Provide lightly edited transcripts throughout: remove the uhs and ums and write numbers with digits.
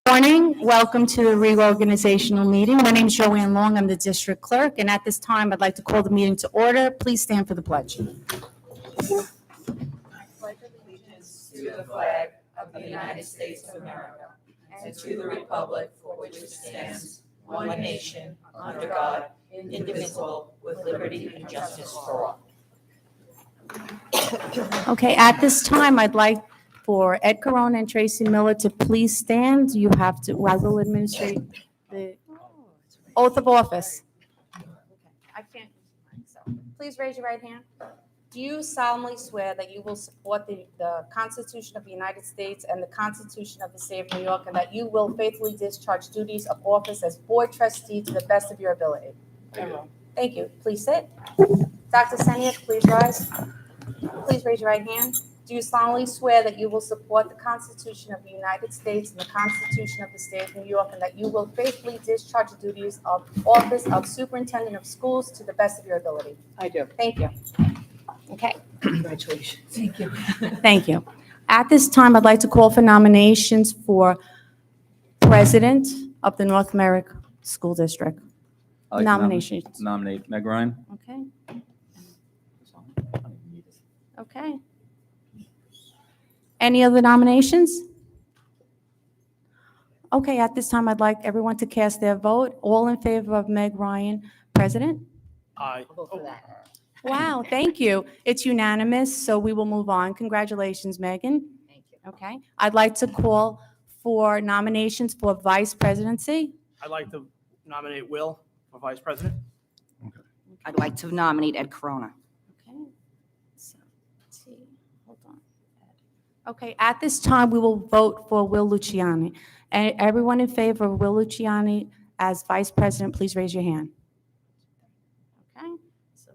Morning. Welcome to the reorganizational meeting. My name is Joanne Long. I'm the district clerk, and at this time, I'd like to call the meeting to order. Please stand for the pledge. To the flag of the United States of America and to the republic for which it stands, one nation, under God, indivisible, with liberty and justice for all. Okay, at this time, I'd like for Ed Corona and Tracy Miller to please stand. You have to, I will administrate the oath of office. I can't use mine, so please raise your right hand. Do you solemnly swear that you will support the Constitution of the United States and the Constitution of the State of New York, and that you will faithfully discharge duties of office as board trustee to the best of your ability? Thank you. Please sit. Dr. Seniak, please rise. Please raise your right hand. Do you solemnly swear that you will support the Constitution of the United States and the Constitution of the State of New York, and that you will faithfully discharge the duties of office of superintendent of schools to the best of your ability? I do. Thank you. Okay. Congratulations. Thank you. Thank you. At this time, I'd like to call for nominations for president of the North Merrick School District. I'd like to Nominations. Nominate Meg Ryan. Okay. Okay. Any other nominations? Okay, at this time, I'd like everyone to cast their vote. All in favor of Meg Ryan, president? Aye. I'll vote for that. Wow, thank you. It's unanimous, so we will move on. Congratulations, Megan. Thank you. Okay. I'd like to call for nominations for vice presidency. I'd like to nominate Will for vice president. I'd like to nominate Ed Corona. Okay. So, let's see. Hold on. Okay, at this time, we will vote for Will Luciani. And everyone in favor of Will Luciani as vice president, please raise your hand. Okay. So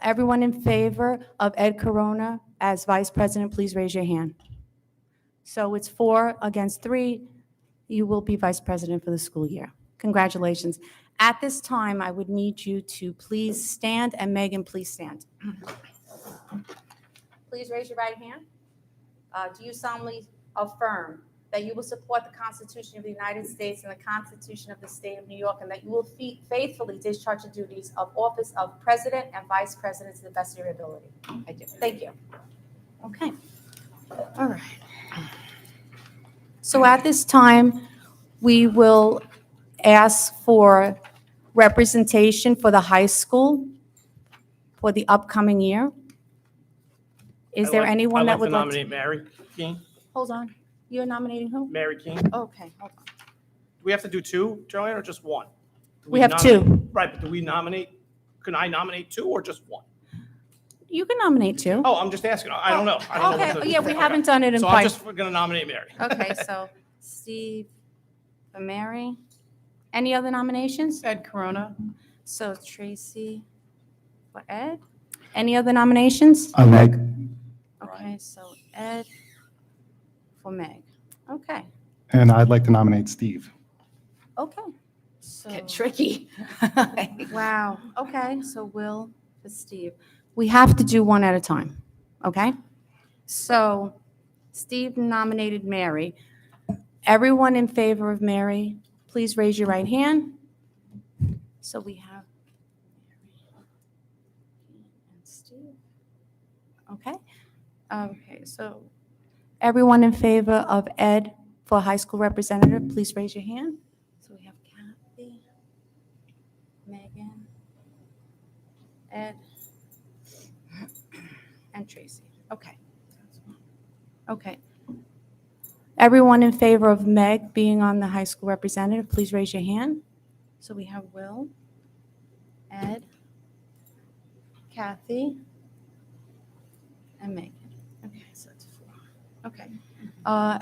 everyone in favor of Ed Corona as vice president, please raise your hand. So it's 4 against 3. You will be vice president for the school year. Congratulations. At this time, I would need you to please stand, and Megan, please stand. Please raise your right hand. Do you solemnly affirm that you will support the Constitution of the United States and the Constitution of the State of New York, and that you will faithfully discharge the duties of office of president and vice president to the best of your ability? I do. Thank you. Okay. All right. So at this time, we will ask for representation for the high school for the upcoming year. Is there anyone that would like like to to? nominate Mary Keene? Hold on. You're nominating who? Mary Keene. Do Okay, hold on. we have to do 2, Joanne, or just 1? Do We have nominate- 2. Right, but do we nominate, can I nominate 2 or just 1? You can nominate 2. Oh, I'm just asking. I don't know. I don't know what Okay, to- yeah, we okay. haven't done it in So I'm quite. just going to nominate Mary. Okay, so Steve for Mary. Any other nominations? Ed Corona. So Tracy for Ed. Any other nominations? Meg. Okay, so Ed for Meg. Okay, And I'd like to nominate Steve. okay. So, Get tricky. wow, okay, so Will for Steve. We have to do one at a time, okay? So Steve nominated Mary. Everyone in favor of Mary, please raise your right hand. So we have Mary and Steve. Okay, okay, so everyone in favor of Ed for high school representative, please raise your hand. So we have Kathy, Megan, Ed, and Tracy. Okay. Okay. Everyone in favor of Meg being on the high school representative, please raise your hand. So we have Will, Ed, Kathy, and Megan. Okay, so that's 4. Okay.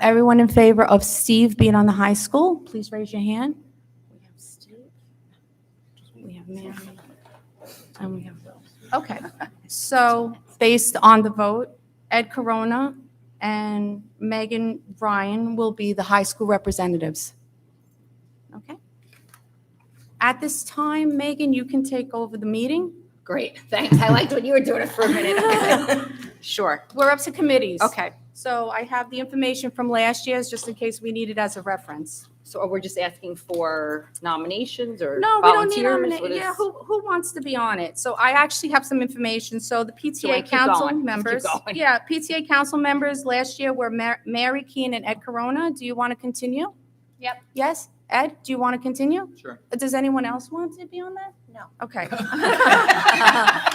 Everyone in favor of Steve being on the high school, please raise your hand. We have Steve, we have Mary, and we have Will. Okay, so based on the vote, Ed Corona and Megan Ryan will be the high school representatives. Okay? At this time, Megan, you can take over the meeting. Great, thanks. I liked when you were doing it for a minute. Sure. We're up to committees. Okay, So I have the information from last year's, just in case we need it as a reference. so we're just asking for nominations or No, we don't need volunteers? nominate. What is- Yeah, who wants to be on it? So I actually have some information. So the Joanne, PTA keep council going. Just keep members. going. Yeah, PTA council members last year were Mary Keene and Ed Corona. Do you want to continue? Yep. Yes? Ed, do you want to continue? Sure. Does anyone else want to be on that? No. Okay.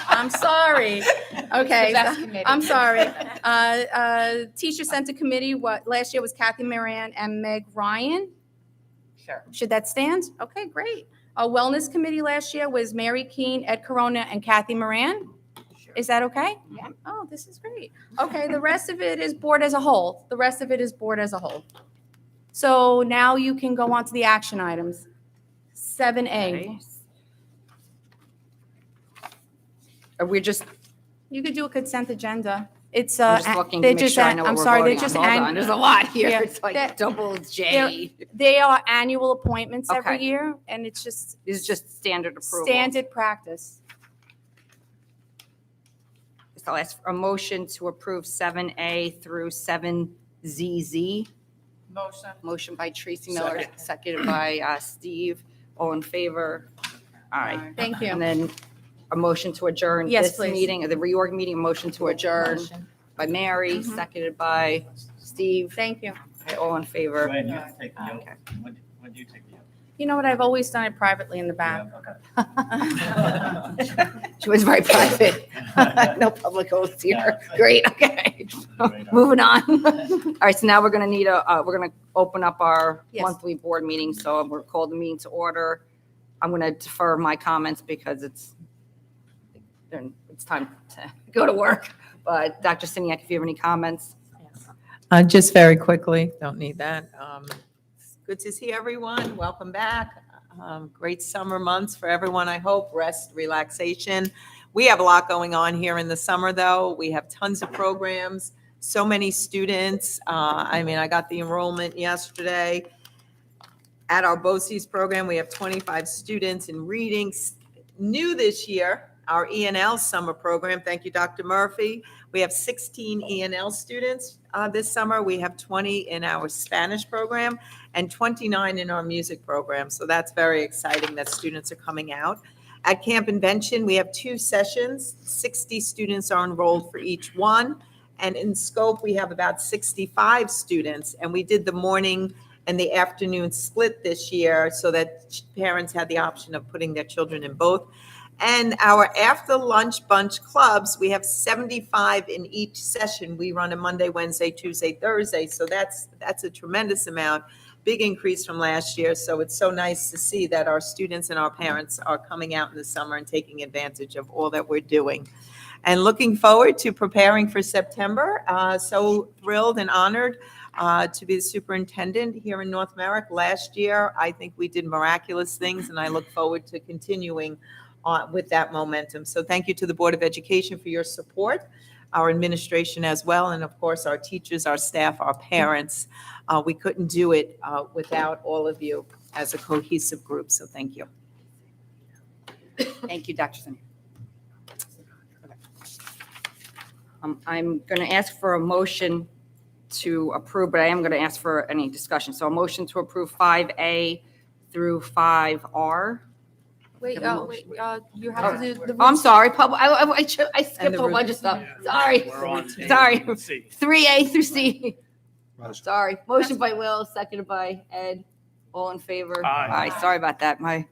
I'm sorry. Okay. The best committee. I'm sorry. Teacher Center Committee, last year was Kathy Moran and Meg Ryan. Sure. Should that stand? Okay, great. Wellness Committee last year was Mary Keene, Ed Corona, and Kathy Moran. Is that okay? Yeah. Oh, this is great. Okay, the rest of it is board as a whole. The rest of it is board as a whole. So now you can go on to the action items. 7A. Okay. We're just, You could do a consent agenda. It's, I'm just looking they're to make just, sure I know what I'm we're sorry, they're voting on. just, Hold on, there's a lot here. Yeah. It's like That- double J. they are annual appointments every Okay. year, and it's just This is just standard approval. standard practice. I'll ask for a motion to approve 7A through 7ZZ. Motion. Motion by Tracy Miller, Second. seconded by Steve. All in favor? Aye. Thank And you. then a motion to adjourn Yes, this please. meeting, the reorg meeting, a motion to adjourn by Mary, Mhm. seconded by Steve. Thank you. All in favor? Joanne, you have to take the oath. Okay. When do you take the oath? You know what? I've always done it privately in the back. Yeah, okay. She was very private. No public oaths here. No. Great, okay. Right on. Moving on. All right, so now we're gonna need we're gonna open up our Yes. monthly board meeting, so we're called the meeting to order. I'm gonna defer my comments because it's time to go to work. But Dr. Siniak, if you have any comments? Just very quickly, don't need that. Good to see everyone. Welcome back. Great summer months for everyone, I hope. Rest, relaxation. We have a lot going on here in the summer, though. We have tons of programs, so many students. I got the enrollment yesterday. At our BOCES program, we have 25 students in readings. New this year, our E&L summer program. Thank you, Dr. Murphy. We have 16 E&L students this summer. We have 20 in our Spanish program and 29 in our music program. So that's very exciting that students are coming out. At Camp Invention, we have 2 sessions. 60 students are enrolled for each one. And in scope, we have about 65 students. And we did the morning and the afternoon split this year so that parents had the option of putting their children in both. And our after lunch bunch clubs, we have 75 in each session. We run a Monday, Wednesday, Tuesday, Thursday. So that's a tremendous amount, big increase from last year. So it's so nice to see that our students and our parents are coming out in the summer and taking advantage of all that we're doing. And looking forward to preparing for September. So thrilled and honored to be the superintendent here in North Merrick. Last year, I think we did miraculous things, and I look forward to continuing with that momentum. So thank you to the Board of Education for your support, our administration as well, and of course, our teachers, our staff, our parents. We couldn't do it without all of you as a cohesive group, so thank you. Thank you, Dr. Siniak. I'm going to ask for a motion to approve, but I am going to ask for any discussion. So a motion to approve 5A through 5R. Wait, you have to do the. I'm sorry, I skipped a whole bunch of stuff. Yeah. Sorry. We're on to Sorry. C. 3A through C. Motion. Sorry. Motion by Will, seconded by Ed. All in favor? Aye. Sorry about that. I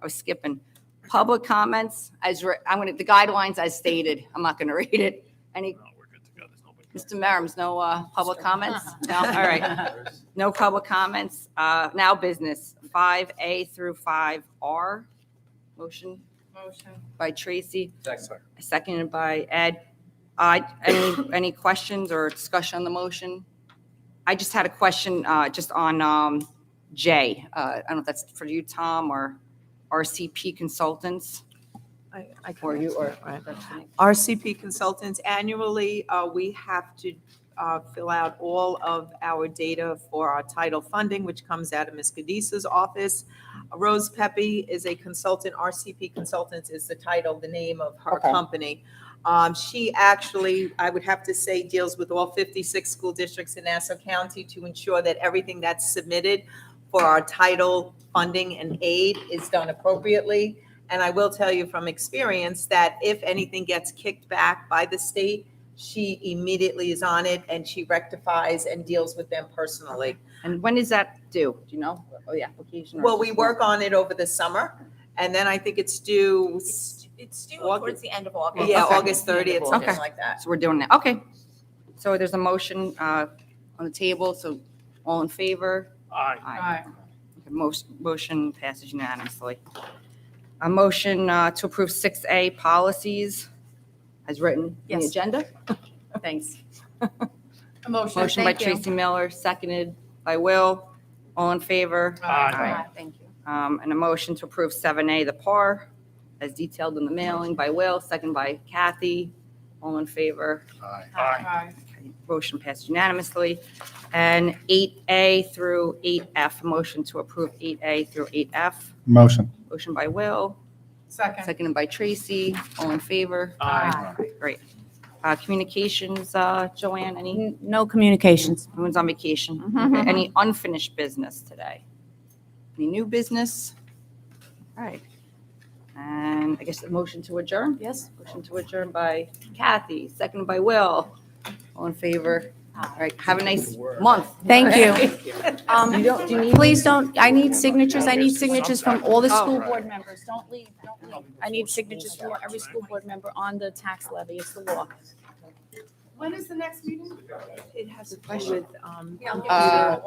was skipping. Public comments, the guidelines as stated. I'm not going to read it. Any, No, we're good to go. There's nobody. Mr. Merrims, no public comments? No? All right. No public comments. Now business, 5A through 5R. Motion by Tracy, seconded by Ed. Any questions or discussion on the motion? I just had a question just on J. I don't know if that's for you, Tom, or RCP Consultants, or you, or RCP Consultants, annually, we have to fill out all of our data for our title funding, which comes out of Ms. Cadisa's office. Rose Pepe is a consultant. RCP Consultants is the title, the name of her Okay. company. She actually, I would have to say, deals with all 56 school districts in Nassau County to ensure that everything that's submitted for our title funding and aid is done appropriately. And I will tell you from experience that if anything gets kicked back by the state, she immediately is on it and she rectifies and deals with them personally. and when is that due? Do you know? Oh, the application? or Well, just we work on it over the summer, and then I think it's due, It's due August- towards the end of August. yeah, Okay. August 30th, something Okay. like that. So we're doing that. Okay. So there's a motion on the table. So all in favor? Aye. Okay, motion passes unanimously. A motion to approve 6A policies as written in the Yes. agenda. Thanks. Motion by Thank you. Tracy Miller, seconded by Will. All in favor? Aye. Thank you. And a motion to approve 7A, the PAR, as detailed in the mailing by Will, second by Kathy. All in favor? Aye. Aye. Okay, motion passed unanimously. And 8A through 8F, motion to approve 8A through 8F. Motion. Motion by Will, seconded by Tracy. All in favor? Aye. Great. Communications, Joanne, any, No communications. everyone's on vacation. Okay, any unfinished business today? Any new business? All right. And I guess the motion to adjourn? Yes. Motion to adjourn by Kathy, seconded by Will. All in favor? All right, have a nice month. Thank you. You don't, do you need? Please don't, I need signatures from all the Oh. school board members. Don't leave, don't leave. I need signatures from every school board member on the tax levy. It's the law. When is the next meeting? It has a question with, Uh,